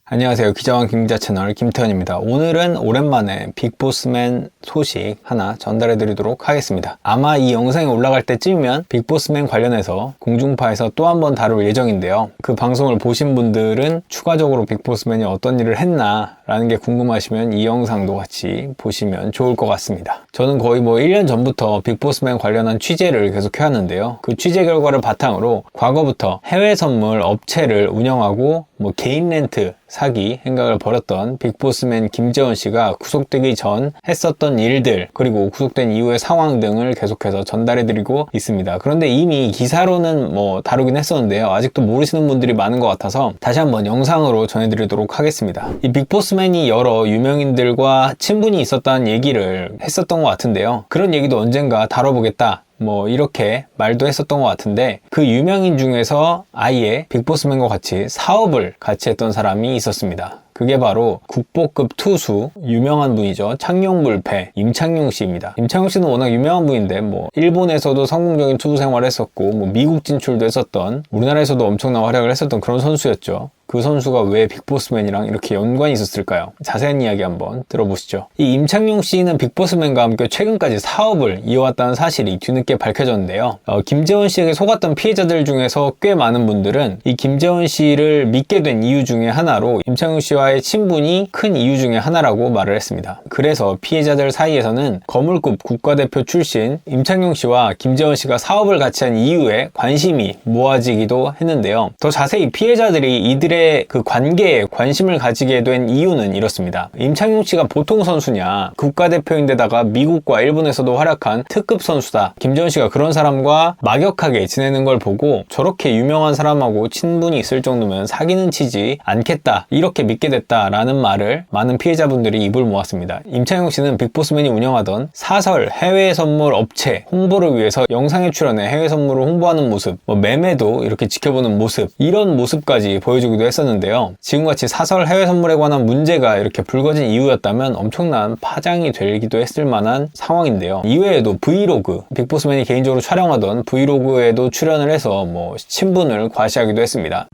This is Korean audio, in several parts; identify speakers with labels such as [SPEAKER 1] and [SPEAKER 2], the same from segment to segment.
[SPEAKER 1] 안녕하세요. 기자왕 김기자 채널 김태현입니다. 오늘은 오랜만에 빅보스맨 소식 하나 전달해 드리도록 하겠습니다. 아마 이 영상이 올라갈 때쯤이면 빅보스맨 관련해서 공중파에서 또 한 번 다룰 예정인데요. 그 방송을 보신 분들은 추가적으로 빅보스맨이 어떤 일을 했나 라는 게 궁금하시면 이 영상도 같이 보시면 좋을 것 같습니다. 저는 거의 1년 전부터 빅보스맨 관련한 취재를 계속 해왔는데요. 그 취재 결과를 바탕으로 과거부터 해외 선물 업체를 운영하고 개인 렌트 사기 행각을 벌였던 빅보스맨 김재원 씨가 구속되기 전 했었던 일들, 그리고 구속된 이후의 상황 등을 계속해서 전달해드리고 있습니다. 그런데 이미 기사로는 다루긴 했었는데요. 아직도 모르시는 분들이 많은 것 같아서 다시 한번 영상으로 전해드리도록 하겠습니다. 이 빅보스맨이 여러 유명인들과 친분이 있었다는 얘기를 했었던 것 같은데요. 그런 얘기도 언젠가 다뤄보겠다, 이렇게 말도 했었던 것 같은데, 그 유명인 중에서 아예 빅보스맨과 같이 사업을 같이 했던 사람이 있었습니다. 그게 바로 국보급 투수, 유명한 분이죠. 창룡불패 임창용 씨입니다. 임창용 씨는 워낙 유명한 분인데 일본에서도 성공적인 투수 생활을 했었고 미국 진출도 했었던, 우리나라에서도 엄청난 활약을 했었던 그런 선수였죠. 그 선수가 왜 빅보스맨이랑 이렇게 연관이 있었을까요? 자세한 이야기 한번 들어보시죠. 이 임창용 씨는 빅보스맨과 함께 최근까지 사업을 이어왔다는 사실이 뒤늦게 밝혀졌는데요. 김재원 씨에게 속았던 피해자들 중에서 꽤 많은 분들은 이 김재원 씨를 믿게 된 이유 중에 하나로 임창용 씨와의 친분이 큰 이유 중에 하나라고 말을 했습니다. 그래서 피해자들 사이에서는 거물급 국가대표 출신 임창용 씨와 김재원 씨가 사업을 같이 한 이유에 관심이 모아지기도 했는데요. 더 자세히 피해자들이 이들의 그 관계에 관심을 가지게 된 이유는 이렇습니다. 임창용 씨가 보통 선수냐, 국가대표인데다가 미국과 일본에서도 활약한 특급 선수다, 김재원 씨가 그런 사람과 막역하게 지내는 걸 보고 저렇게 유명한 사람하고 친분이 있을 정도면 사귀는 치지 않겠다, 이렇게 믿게 됐다라는 말을 많은 피해자분들이 입을 모았습니다. 임창용 씨는 빅보스맨이 운영하던 사설 해외 선물 업체 홍보를 위해서 영상에 출연해 해외 선물을 홍보하는 모습, 매매도 이렇게 지켜보는 모습, 이런 모습까지 보여주기도 했었는데요. 지금같이 사설 해외 선물에 관한 문제가 이렇게 불거진 이유였다면 엄청난 파장이 되기도 했을 만한 상황인데요. 이외에도 브이로그, 빅보스맨이 개인적으로 촬영하던 브이로그에도 출연을 해서 친분을 과시하기도 했습니다.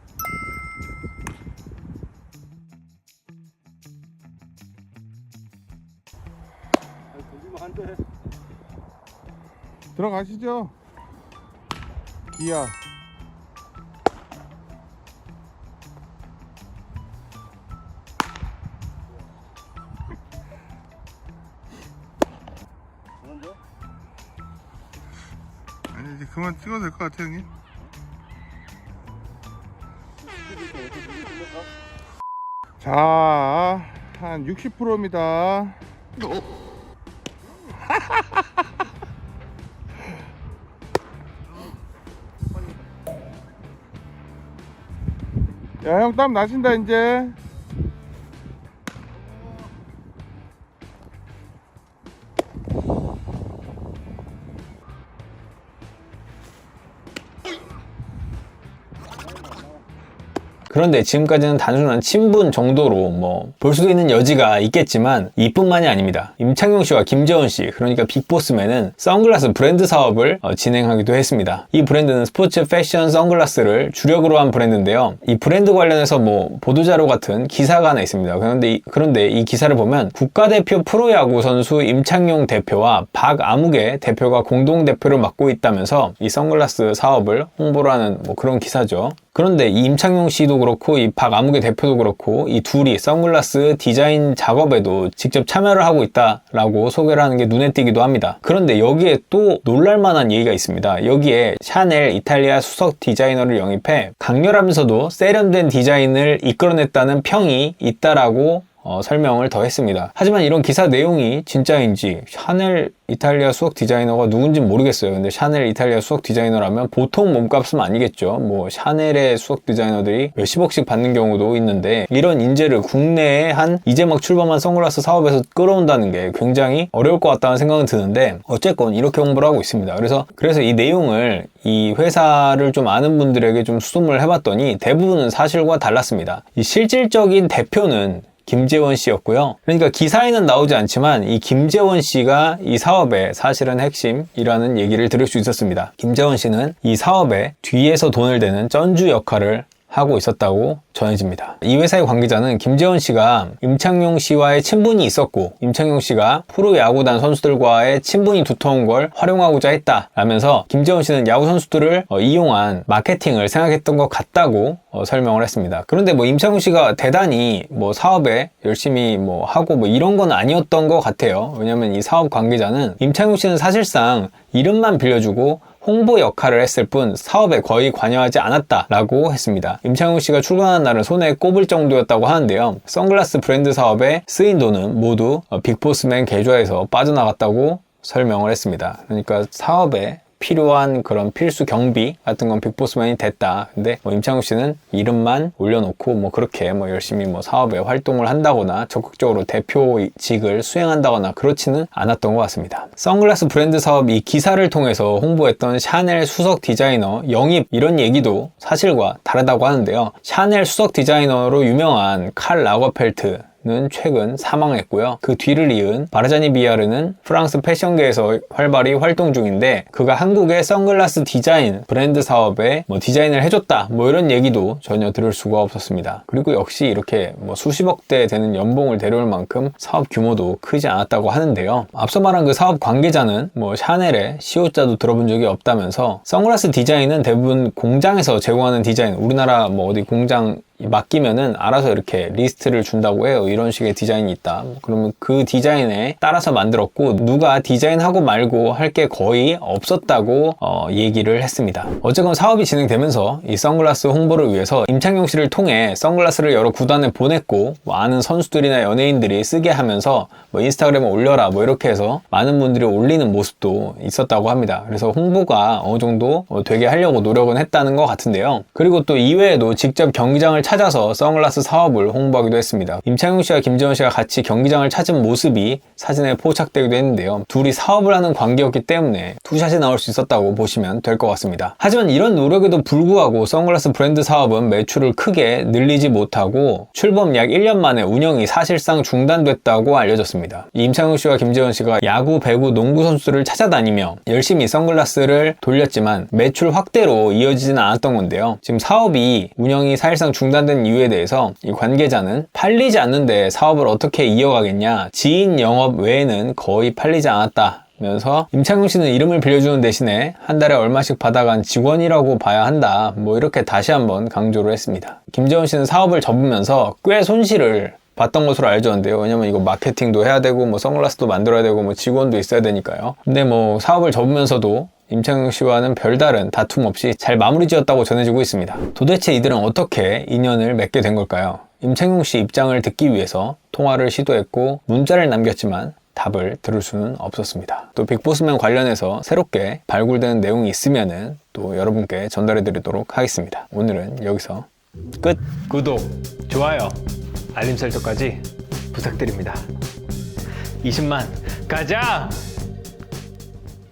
[SPEAKER 2] 들어가시죠. 기아. 아니 이제 그만 찍어도 될 것 같아 형님. 자, 한 60%입니다. 야, 형 땀 나신다 이제.
[SPEAKER 1] 그런데 지금까지는 단순한 친분 정도로 볼 수도 있는 여지가 있겠지만 이뿐만이 아닙니다. 임창용 씨와 김재원 씨, 그러니까 빅보스맨은 선글라스 브랜드 사업을 진행하기도 했습니다. 이 브랜드는 스포츠 패션 선글라스를 주력으로 한 브랜드인데요. 이 브랜드 관련해서 보도자료 같은 기사가 하나 있습니다. 그런데 이 기사를 보면 국가대표 프로야구 선수 임창용 대표와 박아무개 대표가 공동 대표를 맡고 있다면서 이 선글라스 사업을 홍보를 하는 그런 기사죠. 그런데 이 임창용 씨도 그렇고 이 박아무개 대표도 그렇고 이 둘이 선글라스 디자인 작업에도 직접 참여를 하고 있다라고 소개를 하는 게 눈에 띄기도 합니다. 그런데 여기에 또 놀랄만한 얘기가 있습니다. 여기에 샤넬 이탈리아 수석 디자이너를 영입해 강렬하면서도 세련된 디자인을 이끌어냈다는 평이 있다라고 설명을 더 했습니다. 하지만 이런 기사 내용이 진짜인지, 샤넬 이탈리아 수석 디자이너가 누군지 모르겠어요. 근데 샤넬 이탈리아 수석 디자이너라면 보통 몸값은 아니겠죠. 샤넬의 수석 디자이너들이 몇십억씩 받는 경우도 있는데 이런 인재를 국내에 이제 막 출범한 선글라스 사업에서 끌어온다는 게 굉장히 어려울 것 같다는 생각은 드는데, 어쨌건 이렇게 홍보를 하고 있습니다. 그래서 이 내용을 이 회사를 좀 아는 분들에게 좀 수소문을 해봤더니 대부분은 사실과 달랐습니다. 이 실질적인 대표는 김재원 씨였고요. 그러니까 기사에는 나오지 않지만 이 김재원 씨가 이 사업의 사실은 핵심이라는 얘기를 들을 수 있었습니다. 김재원 씨는 이 사업에 뒤에서 돈을 대는 쩐주 역할을 하고 있었다고 전해집니다. 이 회사의 관계자는 김재원 씨가 임창용 씨와의 친분이 있었고 임창용 씨가 프로야구단 선수들과의 친분이 두터운 걸 활용하고자 했다 라면서 김재원 씨는 야구 선수들을 이용한 마케팅을 생각했던 것 같다고 설명을 했습니다. 그런데 뭐 임창용 씨가 대단히 뭐 사업에 열심히 뭐 하고 뭐 이런 건 아니었던 것 같아요. 왜냐면 이 사업 관계자는 임창용 씨는 사실상 이름만 빌려주고 홍보 역할을 했을 뿐 사업에 거의 관여하지 않았다라고 했습니다. 임창용 씨가 출근하는 날은 손에 꼽을 정도였다고 하는데요. 선글라스 브랜드 사업에 쓰인 돈은 모두 빅보스맨 계좌에서 빠져나갔다고 설명을 했습니다. 그러니까 사업에 필요한 그런 필수 경비 같은 건 빅보스맨이 됐다. 근데 뭐 임창욱 씨는 이름만 올려놓고 뭐 그렇게 뭐 열심히 뭐 사업에 활동을 한다거나 적극적으로 대표직을 수행한다거나 그렇지는 않았던 것 같습니다. 선글라스 브랜드 사업 이 기사를 통해서 홍보했던 샤넬 수석 디자이너 영입 이런 얘기도 사실과 다르다고 하는데요. 샤넬 수석 디자이너로 유명한 칼 라거펠트 는 최근 사망했고요. 그 뒤를 이은 바르자니 비아르는 프랑스 패션계에서 활발히 활동 중인데 그가 한국의 선글라스 디자인 브랜드 사업에 뭐 디자인을 해줬다 뭐 이런 얘기도 전혀 들을 수가 없었습니다. 그리고 역시 이렇게 뭐 수십억대 되는 연봉을 데려올 만큼 사업 규모도 크지 않았다고 하는데요. 앞서 말한 그 사업 관계자는 뭐 샤넬의 시옷자도 들어본 적이 없다면서 선글라스 디자인은 대부분 공장에서 제공하는 디자인, 우리나라 뭐 어디 공장 맡기면은 알아서 이렇게 리스트를 준다고 해요. 이런 식의 디자인이 있다. 그러면 그 디자인에 따라서 만들었고 누가 디자인하고 말고 할 게 거의 없었다고 얘기를 했습니다. 어쨌건 사업이 진행되면서 이 선글라스 홍보를 위해서 임창용 씨를 통해 선글라스를 여러 구단에 보냈고 뭐 아는 선수들이나 연예인들이 쓰게 하면서 뭐 인스타그램에 올려라 뭐 이렇게 해서 많은 분들이 올리는 모습도 있었다고 합니다. 그래서 홍보가 어느 정도 되게 하려고 노력은 했다는 것 같은데요. 그리고 또 이외에도 직접 경기장을 찾아서 선글라스 사업을 홍보하기도 했습니다. 임창용 씨와 김재원 씨가 같이 경기장을 찾은 모습이 사진에 포착되기도 했는데요. 둘이 사업을 하는 관계였기 때문에 투샷이 나올 수 있었다고 보시면 될 것 같습니다. 하지만 이런 노력에도 불구하고 선글라스 브랜드 사업은 매출을 크게 늘리지 못하고 출범 약 1년 만에 운영이 사실상 중단됐다고 알려졌습니다. 임창용 씨와 김재원 씨가 야구, 배구, 농구 선수들을 찾아다니며 열심히 선글라스를 돌렸지만 매출 확대로 이어지지는 않았던 건데요. 지금 사업이 운영이 사실상 중단된 이유에 대해서 이 관계자는 팔리지 않는데 사업을 어떻게 이어가겠냐, 지인 영업 외에는 거의 팔리지 않았다 면서 임창용 씨는 이름을 빌려주는 대신에 한 달에 얼마씩 받아간 직원이라고 봐야 한다 뭐 이렇게 다시 한번 강조를 했습니다. 김재원 씨는 사업을 접으면서 꽤 손실을 봤던 것으로 알려졌는데요. 왜냐면 이거 마케팅도 해야 되고 뭐 선글라스도 만들어야 되고 뭐 직원도 있어야 되니까요. 근데 뭐 사업을 접으면서도 임창용 씨와는 별다른 다툼 없이 잘 마무리 지었다고 전해지고 있습니다. 도대체 이들은 어떻게 인연을 맺게 된 걸까요? 임창용 씨 입장을 듣기 위해서 통화를 시도했고 문자를 남겼지만 답을 들을 수는 없었습니다. 또 빅보스맨 관련해서 새롭게 발굴되는 내용이 있으면은 또 여러분께 전달해 드리도록 하겠습니다. 오늘은 여기서 끝! 구독, 좋아요, 알림 설정까지 부탁드립니다. 20만 가자!